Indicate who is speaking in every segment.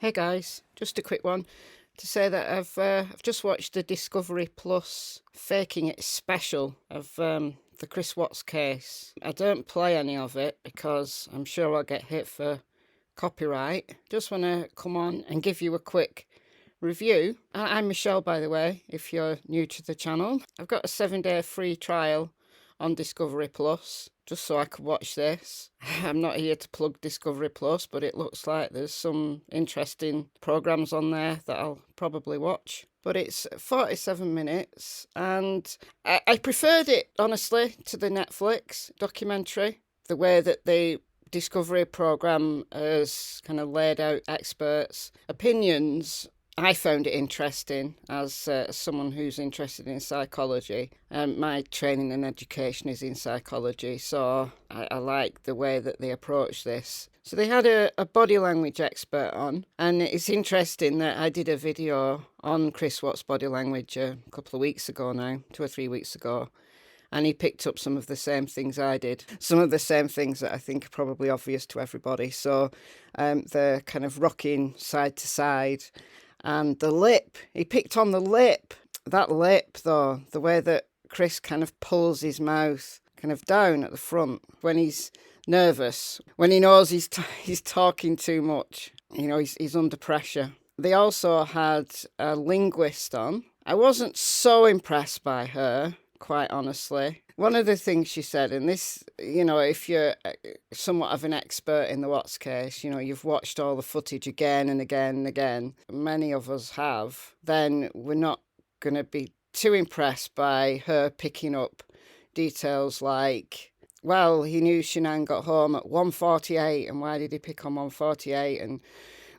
Speaker 1: Hey guys, just a quick one to say that I've just watched the Discovery Plus Faking It special of the Chris Watts case. I don't play any of it because I'm sure I'll get hit for copyright. Just want to come on and give you a quick review. I'm Michelle, by the way, if you're new to the channel. I've got a 7-day free trial on Discovery Plus, just so I could watch this. I'm not here to plug Discovery Plus, but it looks like there's some interesting programs on there that I'll probably watch. But it's 47 minutes, and I preferred it, honestly, to the Netflix documentary. The way that the Discovery program has kind of laid out experts' opinions, I found it interesting as someone who's interested in psychology. My training and education is in psychology, so I like the way that they approach this. So they had a body language expert on, and it's interesting that I did a video on Chris Watts' body language a couple of weeks ago now, 2 or 3 weeks ago, and he picked up some of the same things I did, some of the same things that I think are probably obvious to everybody. So the kind of rocking side to side, and the lip, he picked on the lip. That lip, though, the way that Chris kind of pulls his mouth kind of down at the front when he's nervous, when he knows he's talking too much, you know, he's under pressure. They also had a linguist on. I wasn't so impressed by her, quite honestly. One of the things she said, and this, you know, if you're somewhat of an expert in the Watts case, you know, you've watched all the footage again and again and again, many of us have, then we're not going to be too impressed by her picking up details like, well, he knew Shanann got home at 1:48, and why did he pick on 1:48, and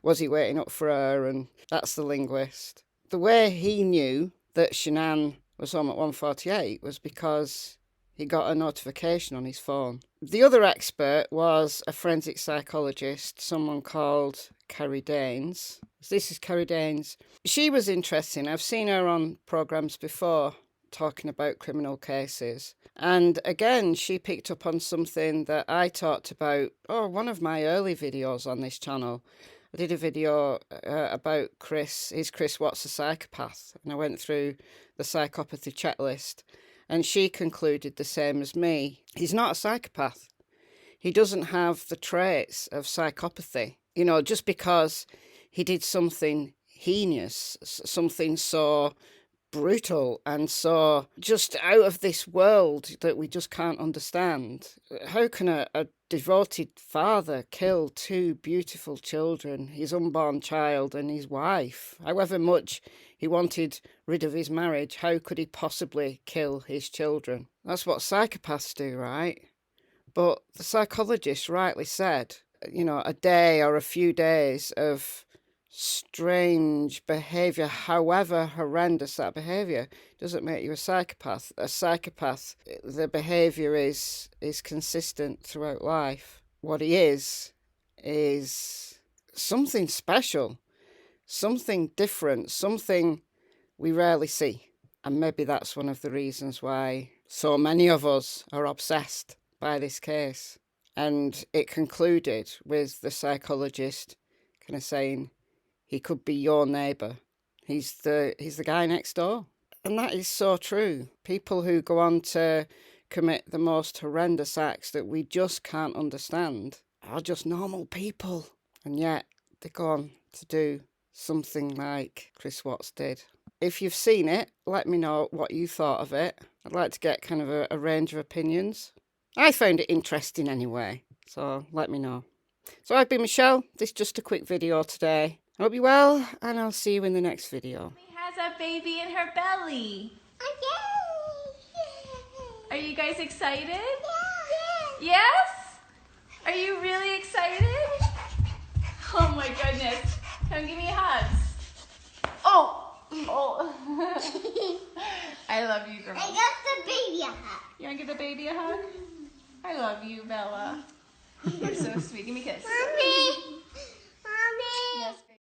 Speaker 1: was he waiting up for her? And that's the linguist. The way he knew that Shanann was home at 1:48 was because he got a notification on his phone. The other expert was a forensic psychologist, someone called Carrie Danes. This is Carrie Danes. She was interesting. I've seen her on programs before talking about criminal cases. And again, she picked up on something that I talked about, one of my early videos on this channel. I did a video about Chris. Is Chris Watts a psychopath? And I went through the psychopathy checklist. And she concluded the same as me. He's not a psychopath. He doesn't have the traits of psychopathy. You know, just because he did something heinous, something so brutal and so just out of this world that we just can't understand. How can a devoted father kill 2 beautiful children, his unborn child and his wife? However much he wanted rid of his marriage, how could he possibly kill his children? That's what psychopaths do, right? But the psychologist rightly said, you know, a day or a few days of strange behaviour, however horrendous that behaviour, doesn't make you a psychopath. A psychopath, the behaviour is consistent throughout life. What he is something special, something different, something we rarely see. And maybe that's one of the reasons why so many of us are obsessed by this case. And it concluded with the psychologist kind of saying, he could be your neighbour. He's the guy next door. And that is so true. People who go on to commit the most horrendous acts that we just can't understand are just normal people. And yet they go on to do something like Chris Watts did. If you've seen it, let me know what you thought of it. I'd like to get kind of a range of opinions. I found it interesting anyway, so let me know. So I've been Michelle. This is just a quick video today. I hope you're well, and I'll see you in the next video.
Speaker 2: She has a baby in her belly. Are you guys excited? Yeah. Yes? Are you really excited? Oh my goodness. Come give me hugs. Oh. I love you, girl.
Speaker 3: I got the baby a hug.
Speaker 2: You want to give the baby a hug? I love you, Bella. You're so sweet. Give me a kiss.
Speaker 3: Mommy.